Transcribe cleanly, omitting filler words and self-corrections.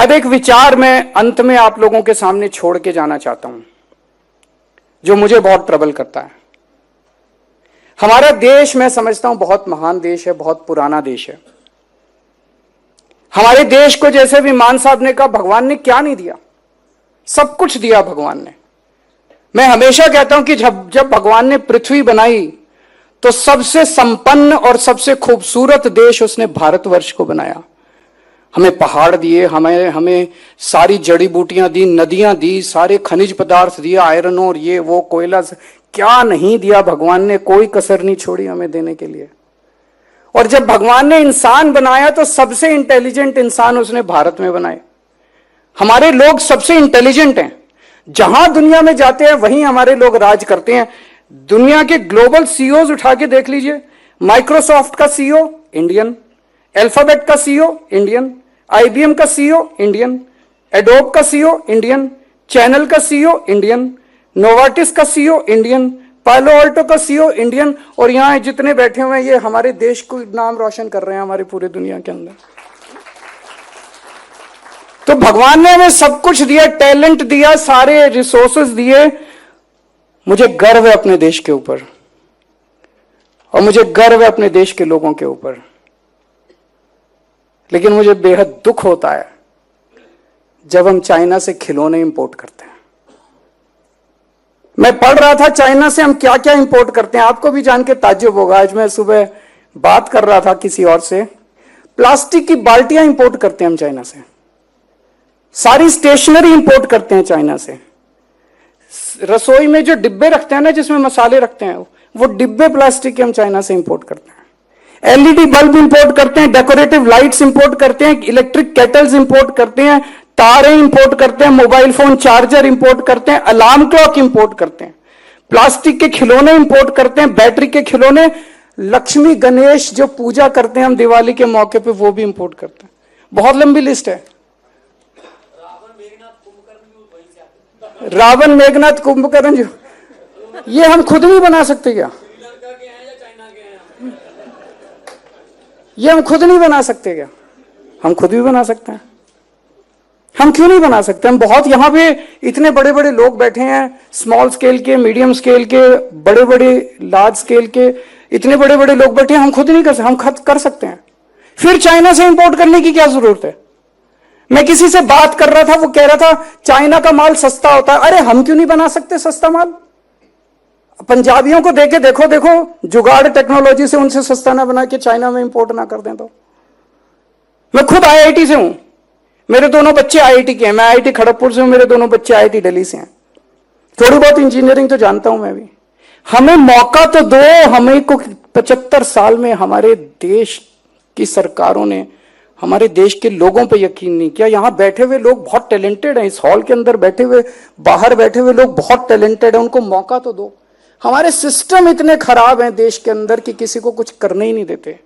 शायद एक विचार मैं अंत में आप लोगों के सामने छोड़ के जाना चाहता हूं, जो मुझे बहुत ट्रबल करता है। हमारा देश, मैं समझता हूं, बहुत महान देश है, बहुत पुराना देश है। हमारे देश को, जैसे भी मान साहब ने कहा, भगवान ने क्या नहीं दिया, सब कुछ दिया भगवान ने। मैं हमेशा कहता हूं कि जब भगवान ने पृथ्वी बनाई तो सबसे संपन्न और सबसे खूबसूरत देश उसने भारतवर्ष को बनाया। हमें पहाड़ दिए, हमें सारी जड़ी बूटियां दी, नदियां दी, सारे खनिज पदार्थ दिए, आयरन और ये वो कोयला, क्या नहीं दिया भगवान ने, कोई कसर नहीं छोड़ी हमें देने के लिए। और जब भगवान ने इंसान बनाया तो सबसे इंटेलिजेंट इंसान उसने भारत में बनाए। हमारे लोग सबसे इंटेलिजेंट हैं, जहां दुनिया में जाते हैं वहीं हमारे लोग राज करते हैं। दुनिया के ग्लोबल सीईओज उठा के देख लीजिए, माइक्रोसॉफ्ट का सीईओ इंडियन, अल्फाबेट का सीईओ इंडियन, आईबीएम का सीईओ इंडियन, एडोब का सीईओ इंडियन, चैनल का सीईओ इंडियन, नोवार्टिस का सीईओ इंडियन, पालो अल्टो का सीईओ इंडियन। और यहां जितने बैठे हुए हैं ये हमारे देश को नाम रोशन कर रहे हैं हमारी पूरी दुनिया के अंदर। तो भगवान ने हमें सब कुछ दिया, टैलेंट दिया, सारे रिसोर्सेज दिए। मुझे गर्व है अपने देश के ऊपर और मुझे गर्व है अपने देश के लोगों के ऊपर, लेकिन मुझे बेहद दुख होता है जब हम चाइना से खिलौने इंपोर्ट करते हैं। मैं पढ़ रहा था चाइना से हम क्या क्या इंपोर्ट करते हैं, आपको भी जान के ताज्जुब होगा। आज मैं सुबह बात कर रहा था किसी और से, प्लास्टिक की बाल्टियां इंपोर्ट करते हैं हम चाइना से, सारी स्टेशनरी इंपोर्ट करते हैं चाइना से, रसोई में जो डिब्बे रखते हैं ना, जिसमें मसाले रखते हैं, वो डिब्बे प्लास्टिक के हम चाइना से इंपोर्ट करते हैं। एलईडी बल्ब इंपोर्ट करते हैं, डेकोरेटिव लाइट्स इंपोर्ट करते हैं, इलेक्ट्रिक केटल्स इंपोर्ट करते हैं, तारे इंपोर्ट करते हैं, मोबाइल फोन चार्जर इंपोर्ट करते हैं, अलार्म क्लॉक इंपोर्ट करते हैं, प्लास्टिक के खिलौने इंपोर्ट करते हैं, बैटरी के खिलौने, लक्ष्मी गणेश जो पूजा करते हैं हम दिवाली के मौके पे, वो भी इंपोर्ट करते हैं। बहुत लंबी लिस्ट है। रावण मेघनाथ कुंभकर्ण जो, ये हम खुद नहीं बना सकते क्या? ये हम खुद नहीं बना सकते क्या? हम खुद भी बना सकते हैं। हम क्यों नहीं बना सकते? हम बहुत, यहां पे इतने बड़े बड़े लोग बैठे हैं, स्मॉल स्केल के, मीडियम स्केल के, बड़े बड़े लार्ज स्केल के, इतने बड़े बड़े लोग बैठे हैं, हम खुद नहीं कर सकते? हम खुद कर सकते हैं। फिर चाइना से इंपोर्ट करने की क्या जरूरत है? मैं किसी से बात कर रहा था, वो कह रहा था चाइना का माल सस्ता होता है। अरे हम क्यों नहीं बना सकते सस्ता माल? पंजाबियों को देके देखो जुगाड़ टेक्नोलॉजी से उनसे सस्ता ना बना के चाइना में इंपोर्ट ना कर दें तो। मैं खुद आईआईटी से हूं, मेरे दोनों बच्चे आईआईटी के हैं, मैं आईआईटी खड़गपुर से हूं, मेरे दोनों बच्चे आईआईटी दिल्ली से हैं। थोड़ी बहुत इंजीनियरिंग तो जानता हूं मैं भी। हमें मौका तो दो। हमें को 75 साल में हमारे देश की सरकारों ने हमारे देश के लोगों पे यकीन नहीं किया। यहां बैठे हुए लोग बहुत टैलेंटेड हैं, इस हॉल के अंदर बैठे हुए, बाहर बैठे हुए लोग बहुत टैलेंटेड हैं, उनको मौका तो दो। हमारे सिस्टम इतने खराब हैं देश के अंदर कि किसी को कुछ करने ही नहीं देते।